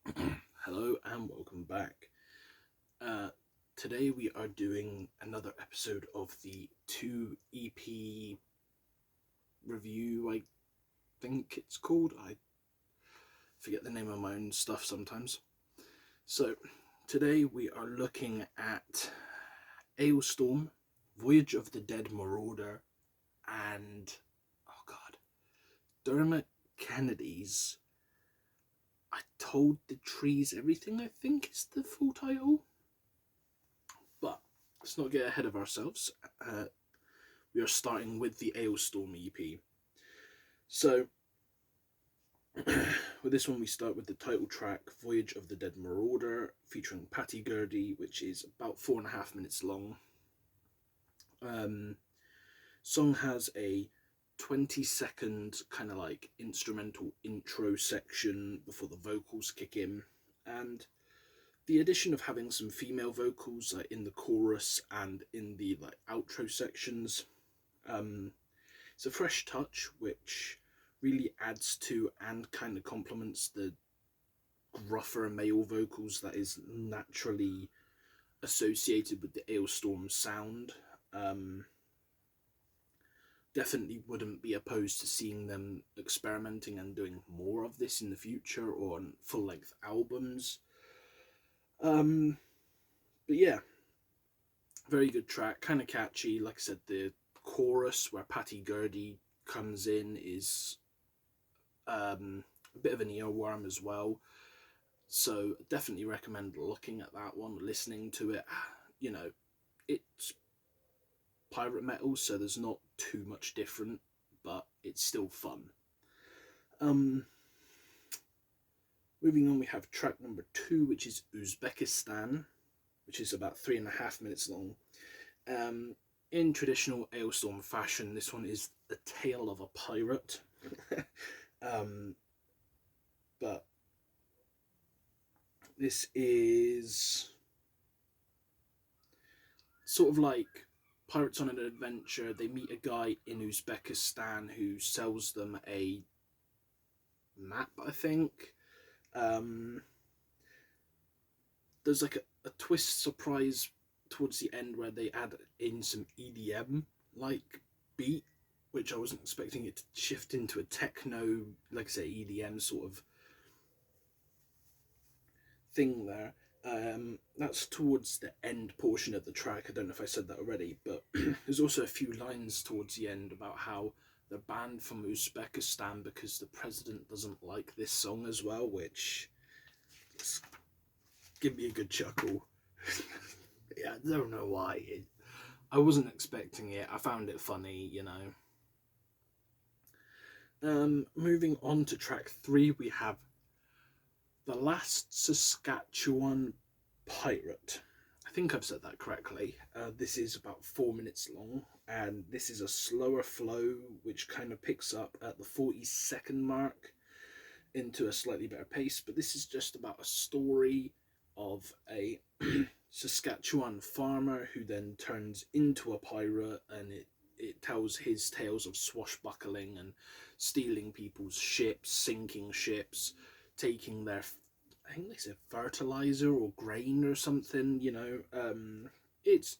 Hello and welcome back. Uh, Today we are doing another episode of the 2 EP review, I think it's called. I forget the name of my own stuff sometimes. So, today we are looking at Alestorm, Voyage of the Dead Marauder, and, oh god, Dermot Kennedy's I Told the Trees Everything, I think is the full title. But let's not get ahead of ourselves. We are starting with the Alestorm EP. So, with this one, we start with the title track, Voyage of the Dead Marauder, featuring Patty Gurdy, which is about 4.5 minutes long. Song has a 20-second kind of like instrumental intro section before the vocals kick in, and the addition of having some female vocals like in the chorus and in the like outro sections, it's a fresh touch which really adds to and kind of complements the gruffer male vocals that is naturally associated with the Alestorm sound. Definitely wouldn't be opposed to seeing them experimenting and doing more of this in the future or on full length albums. But yeah, very good track, kind of catchy. Like I said, the chorus where Patty Gurdy comes in is a bit of an earworm as well. So definitely recommend looking at that one, listening to it. You know, it's pirate metal, so there's not too much different, but it's still fun. Moving on, we have track number 2, which is Uzbekistan, which is about 3.5 minutes long. In traditional Alestorm fashion, this one is the tale of a pirate. But this is sort of like pirates on an adventure. They meet a guy in Uzbekistan who sells them a map, I think. There's like a twist surprise towards the end where they add in some EDM like beat, which I wasn't expecting it to shift into a techno, like I say, EDM sort of thing there. That's towards the end portion of the track. I don't know if I said that already, but there's also a few lines towards the end about how they're banned from Uzbekistan because the president doesn't like this song as well, which give me a good chuckle. Yeah, I don't know why. I wasn't expecting it. I found it funny, you know. Moving on to track 3, we have The Last Saskatchewan Pirate. I think I've said that correctly. This is about 4 minutes long, and this is a slower flow which kind of picks up at the 40-second mark into a slightly better pace. But this is just about a story of a Saskatchewan farmer who then turns into a pirate, and it tells his tales of swashbuckling and stealing people's ships, sinking ships, taking their, I think they said fertilizer or grain or something, you know. It's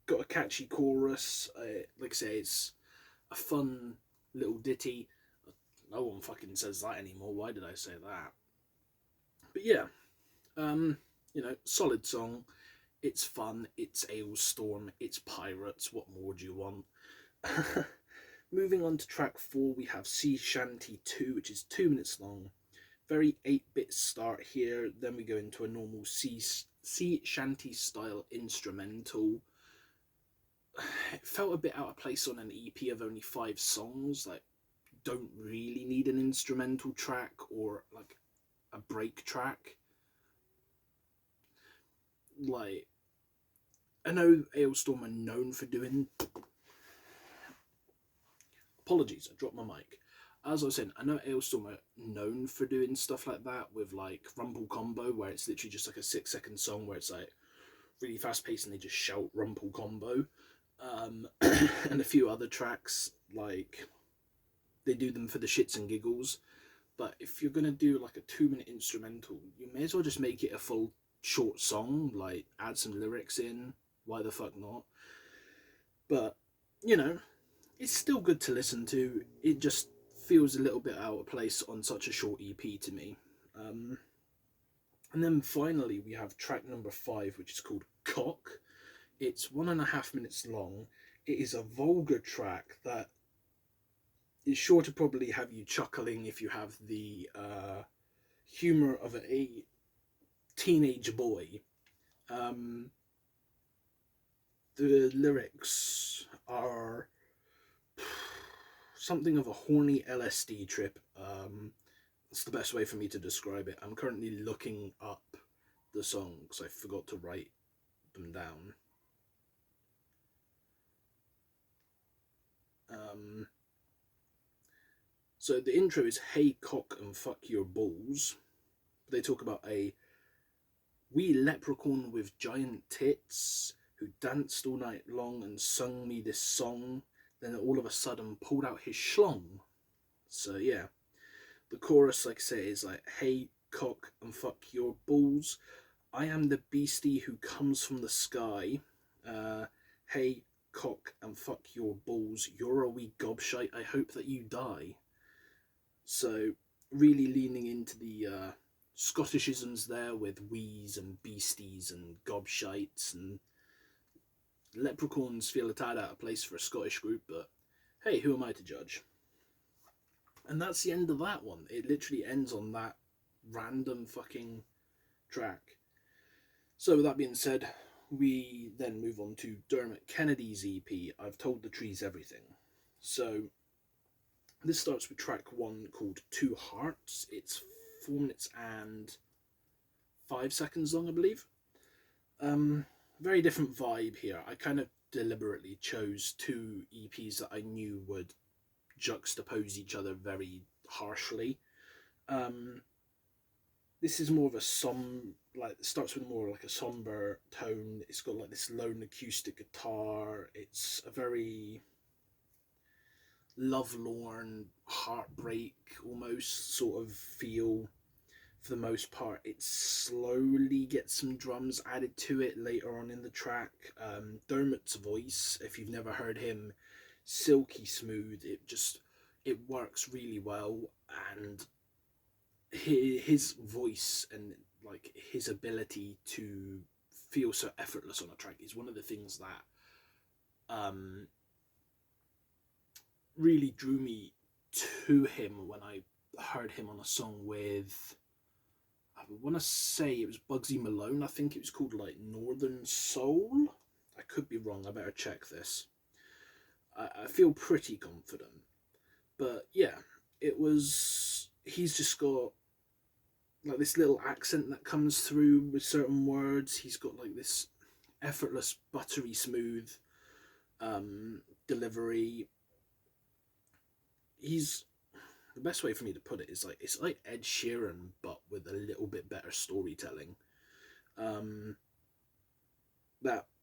got a catchy chorus. Like I say, it's a fun little ditty. No one fucking says that anymore. Why did I say that? But yeah, you know, solid song. It's fun. It's Alestorm. It's pirates. What more do you want? Moving on to track 4, we have Sea Shanty 2, which is 2 minutes long. Very 8-bit start here. Then we go into a normal sea shanty style instrumental. It felt a bit out of place on an EP of only 5 songs. Like, don't really need an instrumental track or like a break track. Like, I know Alestorm are known for doing. Apologies, I dropped my mic. As I was saying, I know Alestorm are known for doing stuff like that with like Rumble Combo, where it's literally just like a 6-second song where it's like really fast paced and they just shout Rumble Combo. And a few other tracks, like they do them for the shits and giggles. But if you're gonna do like a 2 minute instrumental, you may as well just make it a full short song, like add some lyrics in. Why the fuck not? But you know, it's still good to listen to. It just feels a little bit out of place on such a short EP to me. Um, and then finally, we have track number 5, which is called Cock. It's 1.5 minutes long. It is a vulgar track that is sure to probably have you chuckling if you have the humor of a teenage boy. Um, the lyrics are something of a horny LSD trip. That's the best way for me to describe it. I'm currently looking up the songs. I forgot to write them down. So the intro is "Hey cock and fuck your balls." They talk about a wee leprechaun with giant tits who danced all night long and sung me this song. Then all of a sudden pulled out his schlong. So yeah, the chorus, like I say, is like, "Hey cock and fuck your balls. I am the beastie who comes from the sky. Hey cock and fuck your balls. You're a wee gobshite. I hope that you die." So really leaning into the Scottishisms there with wees and beasties and gobshites, and leprechauns feel a tad out of place for a Scottish group, but hey, who am I to judge? And that's the end of that one. It literally ends on that random fucking track. So with that being said, we then move on to Dermot Kennedy's EP, I've Told the Trees Everything. So this starts with track 1 called Two Hearts. It's 4 minutes and 5 seconds long, I believe. Very different vibe here. I kind of deliberately chose 2 EPs that I knew would juxtapose each other very harshly. This is more of a like, it starts with more like a somber tone. It's got like this lone acoustic guitar. It's a very lovelorn, heartbreak almost sort of feel for the most part. It slowly gets some drums added to it later on in the track. Dermot's voice, if you've never heard him, silky smooth. It works really well, and his voice and like his ability to feel so effortless on a track is one of the things that really drew me to him when I heard him on a song with, I want to say it was Bugsy Malone. I think it was called like Northern Soul. I could be wrong. I better check this. I feel pretty confident. But yeah, he's just got like this little accent that comes through with certain words. He's got like this effortless, buttery smooth delivery. The best way for me to put it is like, it's like Ed Sheeran but with a little bit better storytelling. That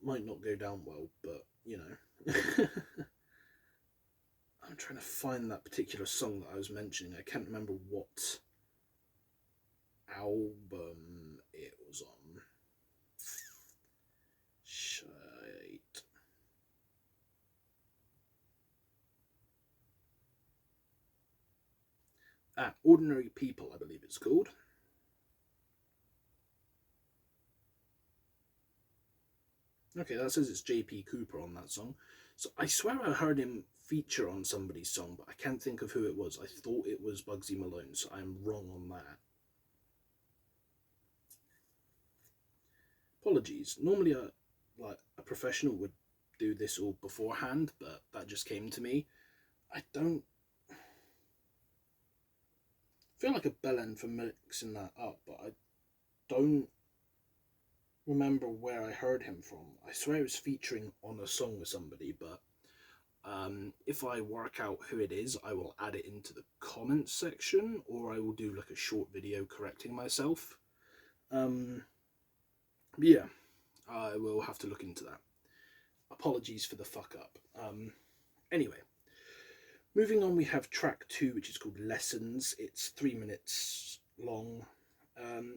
might not go down well, but you know. I'm trying to find that particular song that I was mentioning. I can't remember what album it was on. Shite. Ordinary People, I believe it's called. Okay, that says it's JP Cooper on that song. So I swear I heard him feature on somebody's song, but I can't think of who it was. I thought it was Bugsy Malone, so I'm wrong on that. Apologies. Normally a professional would do this all beforehand, but that just came to me. I don't feel like a bellend for mixing that up, but I don't remember where I heard him from. I swear it was featuring on a song with somebody, but if I work out who it is, I will add it into the comments section, or I will do like a short video correcting myself. Yeah, I will have to look into that. Apologies for the fuck up. Anyway, Moving on, we have track 2, which is called Lessons. It's 3 minutes long.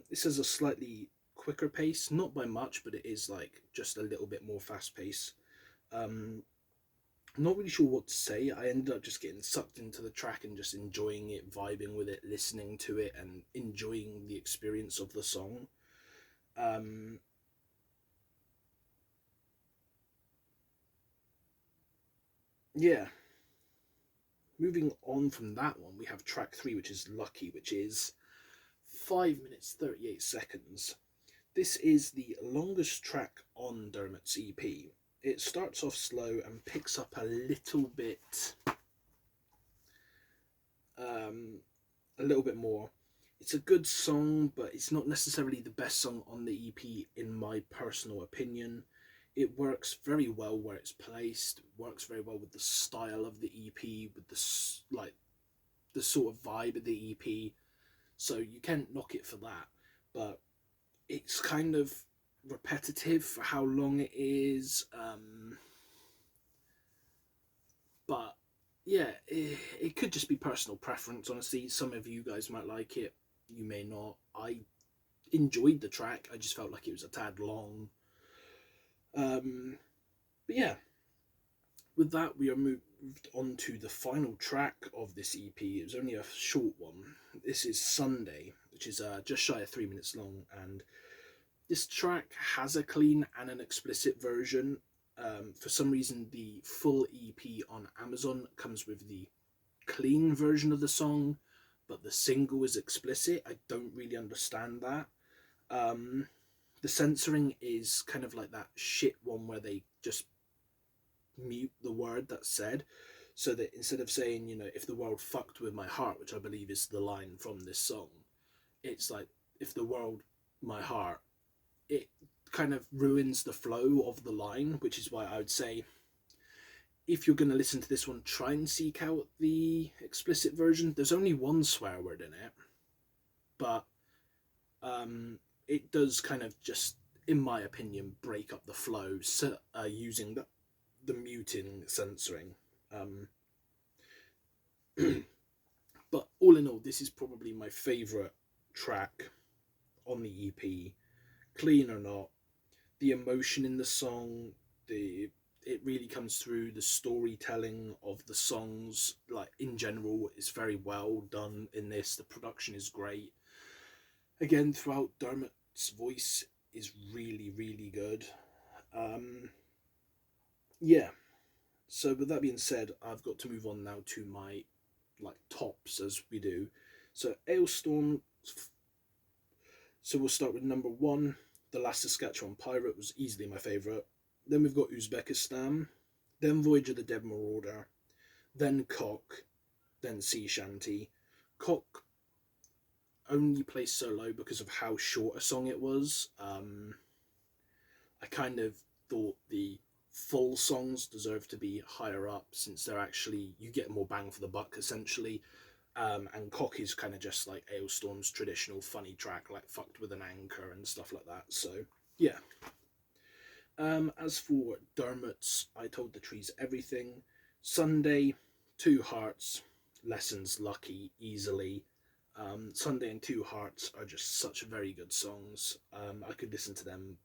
This has a slightly quicker pace, not by much, but it is like just a little bit more fast pace. I'm not really sure what to say. I ended up just getting sucked into the track and just enjoying it, vibing with it, listening to it, and enjoying the experience of the song. Um, yeah, moving on from that one, we have track 3, which is Lucky, which is 5 minutes 38 seconds. This is the longest track on Dermot's EP. It starts off slow and picks up um, a little bit more. It's a good song, but it's not necessarily the best song on the EP in my personal opinion. It works very well where it's placed. It works very well with the style of the EP, with the sort of vibe of the EP. So you can't knock it for that. But it's kind of repetitive for how long it is. But yeah, it could just be personal preference. Honestly, some of you guys might like it, you may not. I enjoyed the track. I just felt like it was a tad long. But yeah, with that, we are moved on to the final track of this EP. It was only a short one. This is Sunday, which is just shy of 3 minutes long, and this track has a clean and an explicit version. For some reason, the full EP on Amazon comes with the clean version of the song, but the single is explicit. I don't really understand that. The censoring is kind of like that shit one where they just mute the word that's said, so that instead of saying, if the world fucked with my heart, which I believe is the line from this song, it's like, if the world, my heart, it kind of ruins the flow of the line, which is why I would say, if you're going to listen to this one, try and seek out the explicit version. There's only one swear word in it, but it does kind of just, in my opinion, break up the flow, using the muting censoring. But all in all, this is probably my favourite track on the EP. Clean or not, the emotion in the song, it really comes through. The storytelling of the songs, like in general, is very well done in this. The production is great. Again, throughout, Dermot's voice is really, really good. Yeah. So with that being said, I've got to move on now to my tops, as we do. So Alestorm. So we'll start with number 1. The Last Saskatchewan Pirate was easily my favourite. Then we've got Uzbekistan. Then Voyage of the Dead Marauder. Then Cock. Then Sea Shanty. Cock only placed so low because of how short a song it was. I kind of thought the full songs deserve to be higher up, since they're actually, you get more bang for the buck essentially. And Cock is kind of just like Alestorm's traditional funny track, like Fucked with an Anchor and stuff like that. So yeah. As for Dermot's I Told the Trees Everything, Sunday, Two Hearts, Lessons, Lucky, easily. Sunday and Two Hearts are just such very good songs. I could listen to them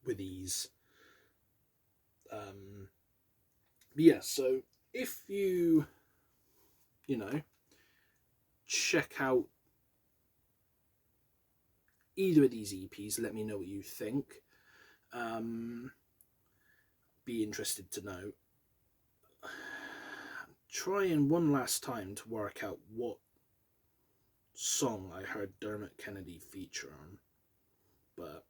with ease. But yeah, so if you check out either of these EPs, let me know what you think. Be interested to know. Trying one last time to work out what song I heard Dermot Kennedy feature on, but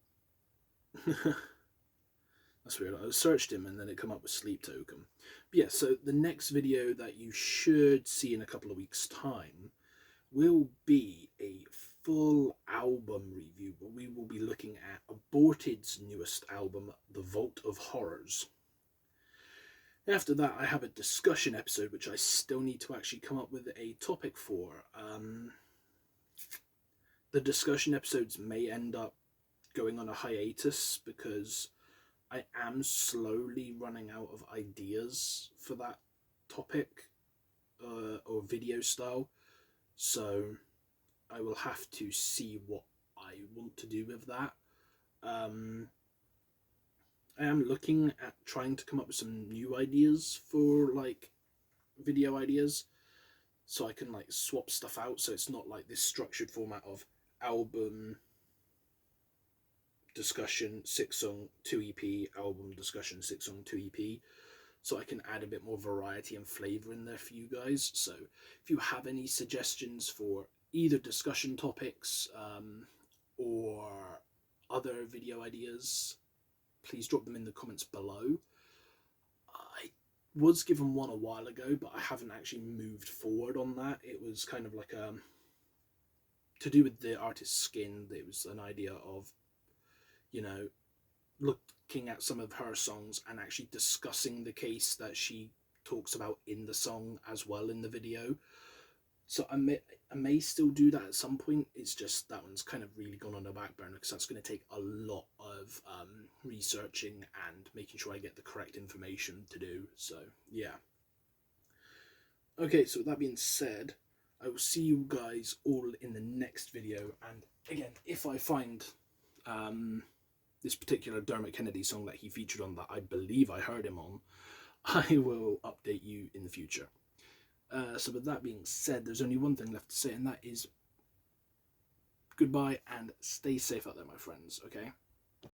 that's weird. I searched him and then it come up with Sleep Token. But yeah, so the next video that you should see in a couple of weeks' time will be a full album review, but we will be looking at Aborted's newest album, The Vault of Horrors. After that, I have a discussion episode, which I still need to actually come up with a topic for. The discussion episodes may end up going on a hiatus because I am slowly running out of ideas for that topic. or video style. So I will have to see what I want to do with that. I am looking at trying to come up with some new ideas for like video ideas, so I can like swap stuff out, so it's not like this structured format of album discussion 6 song 2 EP, album discussion 6 song 2 EP, so I can add a bit more variety and flavor in there for you guys. So if you have any suggestions for either discussion topics or other video ideas, please drop them in the comments below. I was given one a while ago, but I haven't actually moved forward on that. It was kind of like to do with the artist's skin. It was an idea of, you know, looking at some of her songs and actually discussing the case that she talks about in the song as well in the video. So I may still do that at some point. It's just that one's kind of really gone on the back burner because that's going to take a lot of researching and making sure I get the correct information to do. So yeah. Okay, so with that being said, I will see you guys all in the next video. And again, if I find this particular Dermot Kennedy song that he featured on that I believe I heard him on, I will update you in the future. So with that being said, there's only one thing left to say, and that is goodbye and stay safe out there, my friends, okay?